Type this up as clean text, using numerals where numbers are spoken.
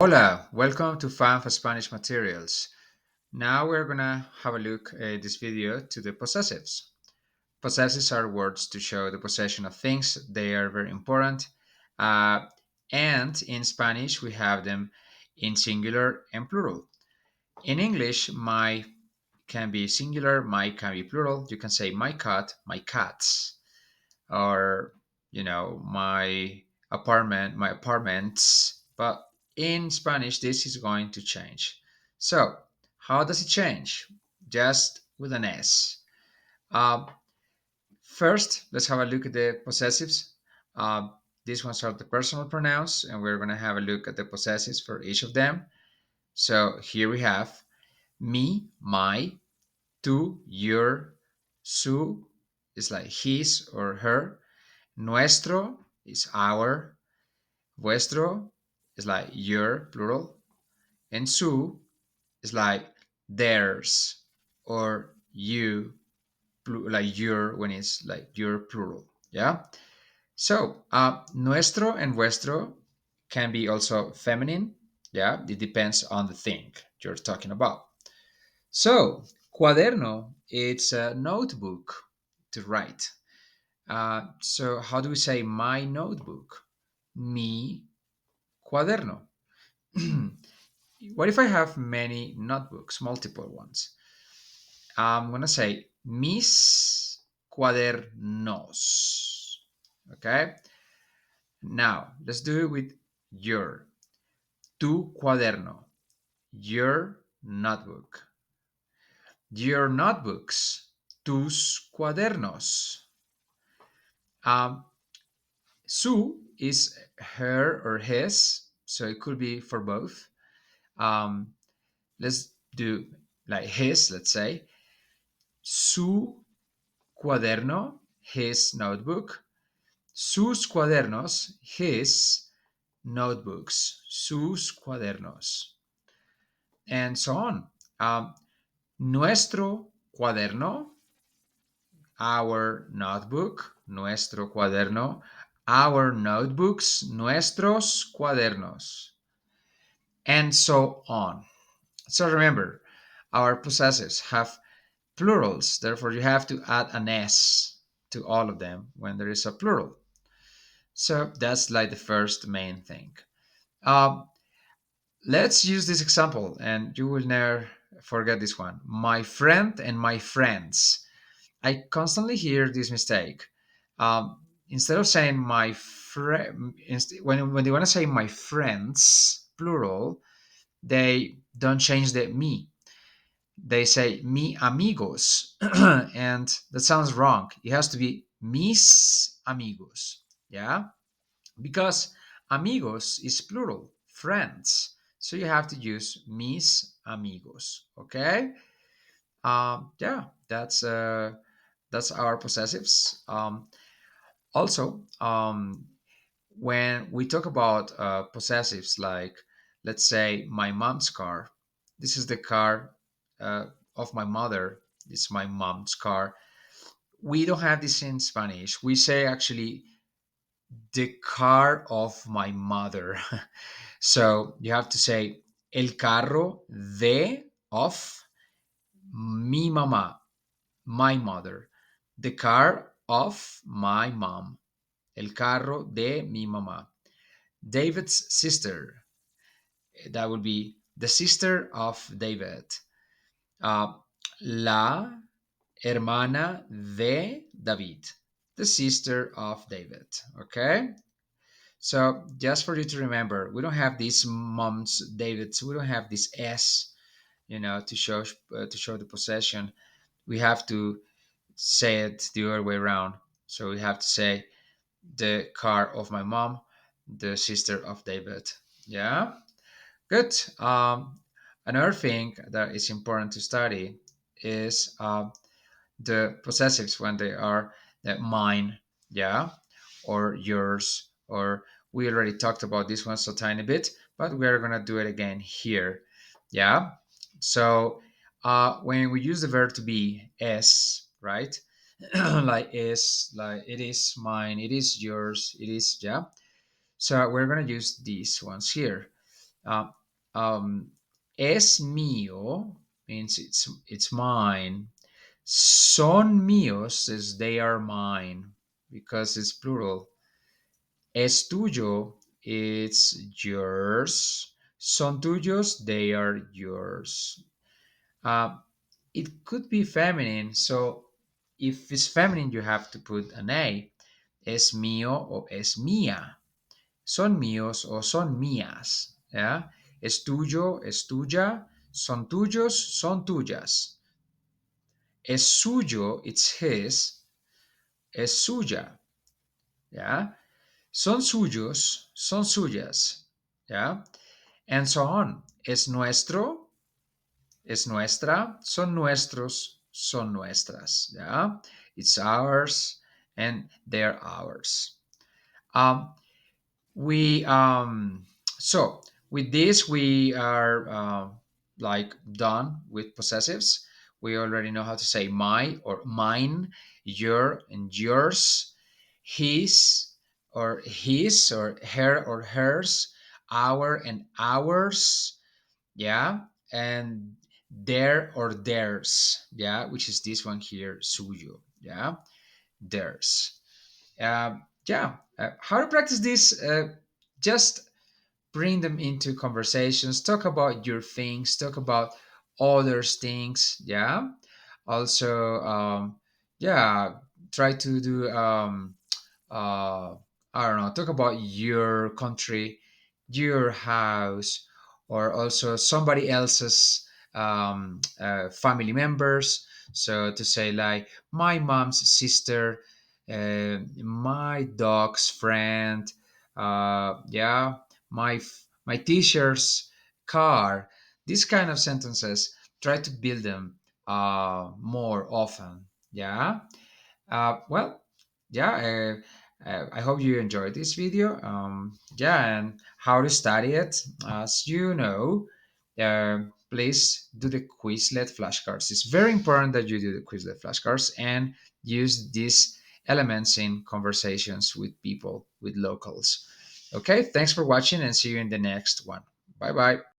Hola, welcome to Fan for Spanish Materials. Now we're gonna have a look at this video to the possessives. Possessives are words to show the possession of things. They are very important. Uh, and in Spanish, we have them in singular and plural. In English, my can be singular, my can be plural. You can say my cat, my cats, or my apartment, my apartments. But in Spanish this is going to change. So how does it change? Just with an S. uh, First, let's have a look at the possessives. uh, these ones are the personal pronouns, and we're going to have a look at the possessives for each of them. So here we have me, my, tu, your, su is like his or her, nuestro is our, vuestro is like your, plural, and su is like theirs or you, like your when it's like your, plural. Yeah. So nuestro and vuestro can be also feminine. Yeah, it depends on the thing you're talking about. So cuaderno, it's a notebook to write. So how do we say my notebook? Mi cuaderno. What if I have many notebooks, multiple ones? I'm going to say mis cuadernos. Okay. Now let's do it with your. Tu cuaderno. Your notebook. Your notebooks. Tus cuadernos. Um, su is her or his, so it could be for both. Um, let's do like his, let's say. Su cuaderno, his notebook. Sus cuadernos, his notebooks. Sus cuadernos. And so on. Um, nuestro cuaderno, our notebook. Nuestro cuaderno, our notebooks. Nuestros cuadernos. And so on. So remember, our possessives have plurals. Therefore, you have to add an S to all of them when there is a plural. So that's like the first main thing. Um, let's use this example, and you will never forget this one. My friend and my friends. I constantly hear this mistake. Instead of saying my friend, when they want to say my friends, plural, they don't change the me. They say mi amigos, and that sounds wrong. It has to be mis amigos. Yeah, because amigos is plural, friends. So you have to use mis amigos. Okay. Yeah, that's our possessives. Also, when we talk about possessives, like let's say my mom's car, this is the car uh, of my mother. It's my mom's car. We don't have this in Spanish. We say actually the car of my mother. So you have to say el carro de of mi mamá, my mother. The car of my mom. El carro de mi mamá. David's sister. That would be the sister of David. Uh, la hermana de David. The sister of David. Okay? So just for you to remember, we don't have these moms, Davids. We don't have this S, to show the possession. We have to say it the other way around. So we have to say the car of my mom, the sister of David. Yeah, good. Another thing that is important to study is the possessives when they are mine, yeah, or yours, or we already talked about this one so tiny bit, but we are gonna do it again here, yeah. So when we use the verb to be s, right, like is, like it is mine, it is yours, it is, yeah. So we're gonna use these ones here. Uh, um, es mío means it's mine. Son míos is they are mine because it's plural. Es tuyo, it's yours. Son tuyos, they are yours. Uh, it could be feminine, so if it's feminine, you have to put an A. Es mío o es mía. Son míos o son mías. ¿Ya? Es tuyo, es tuya. Son tuyos, son tuyas. Es suyo, it's his. Es suya. ¿Ya? Son suyos, son suyas. ¿Ya? And so on. Es nuestro, es nuestra, son nuestros, son nuestras. ¿Ya? It's ours and they're ours. Um, we so with this we are like done with possessives. We already know how to say my or mine, your and yours, his or her or hers, our and ours, yeah, and their or theirs, yeah, which is this one here, suyo, yeah, theirs. Yeah, how to practice this? Just bring them into conversations. Talk about your things. Talk about others' things. Yeah. Also, yeah, try to do uh, I don't know, talk about your country, your house, or also somebody else's family members. So to say like my mom's sister, my dog's friend, yeah, my teacher's car. These kind of sentences. Try to build them more often. Yeah. Well, yeah, I hope you enjoyed this video. Yeah, and how to study it. As you know, please do the Quizlet flashcards. It's very important that you do the Quizlet flashcards and use these elements in conversations with people, with locals. Okay, thanks for watching and see you in the next one. Bye bye.